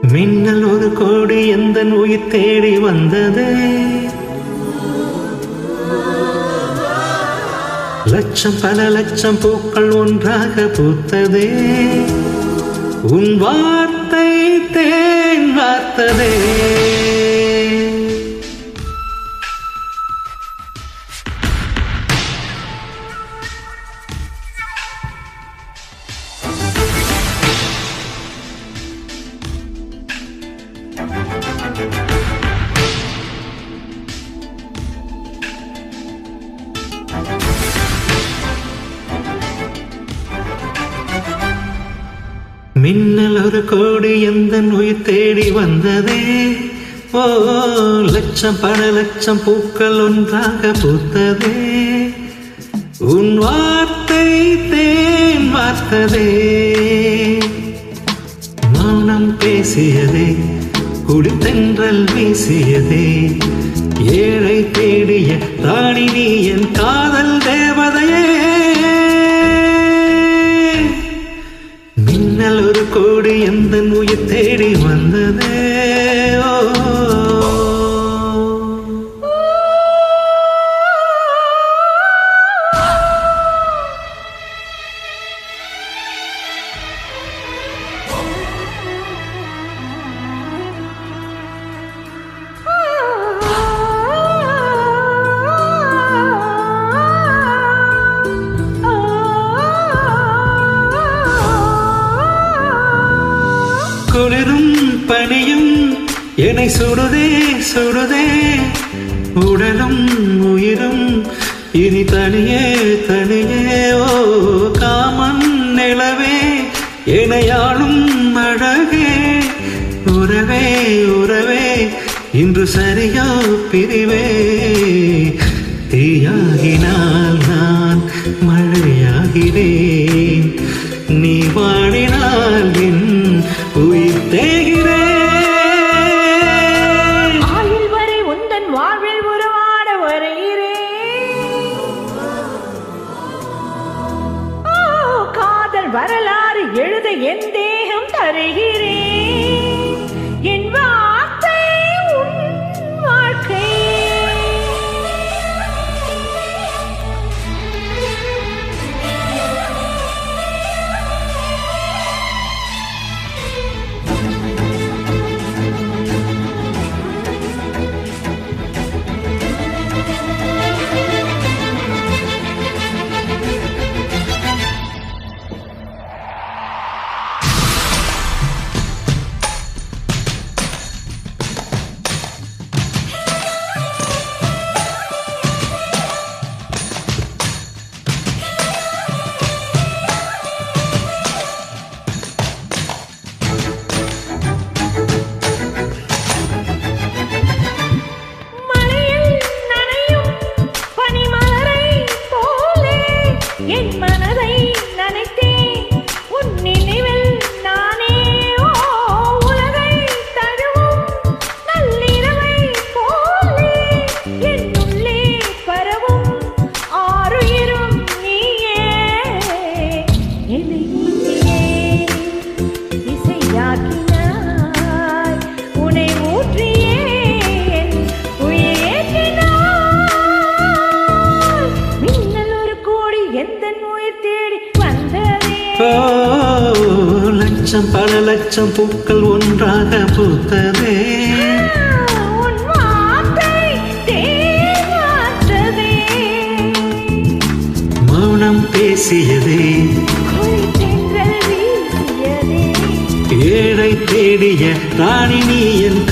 மின்னல் ஒரு கோடி எந்தன் உயிர் தேடி வந்ததே, லட்சம் பல லட்சம் பூக்கள் ஒன்றாக பூத்ததே, உன் வார்த்தை தேன் வார்த்ததே. மின்னல் ஒரு கோடி எந்தன் உயிர் தேடி வந்ததே, ஓ லட்சம் பல லட்சம் பூக்கள் ஒன்றாக பூத்ததே, உன் வார்த்தை தேன் வார்த்ததே. மௌனம் பேசியதே, குடித்தென்றல் வீசியதே, ஏழை தேடிய ராணி நீ என் காதல் தேவதையே. மின்னல் ஒரு கோடி எந்தன் உயிர் தேடி வந்ததே, ஓ குளிரும் பனியும் என்னை சுடுதே சுடுதே, உடலும் உயிரும் இனி தனியே தனியே. ஓ காமன் நிலவே எனையாளும் அழகே, உறவே உறவே இன்று சரியோ பிரிவே. தீயாகினால் நான் மழையாகிறேன், நீ வாடினால் என் உயிர் தேகிறேன். ஆயுள் வரை உந்தன் வாழ்வில் உருவாட வருகிறேன், காதல் வரலாறு எழுத என் தேகம் தருகிறேன், என் வார்த்தை உன் வாழ்க்கை. என் மனதை நனைத்தேன் உன் நினைவில் நானே, ஓ உலகை தழுவும் நள்ளிரவை போலே, என் உள்ளே பரவும் ஆறுயிரும் நீயே. என்னை நீயே இசையாக்கினாய், உன்னை ஊற்றியே என் உயிரேற்றினாய். மின்னல் ஒரு கோடி எந்தன் உயிர் தேடி வந்ததே, ஓ லட்சம் பல லட்சம் பூக்கள் ஒன்றாக பூத்ததே, உன் வார்த்தை தேன் வார்த்ததே. மௌனம் பேசியதே, குளித்தென்றல் வீசியதே, ஏழை தேடிய ராணி நீ என்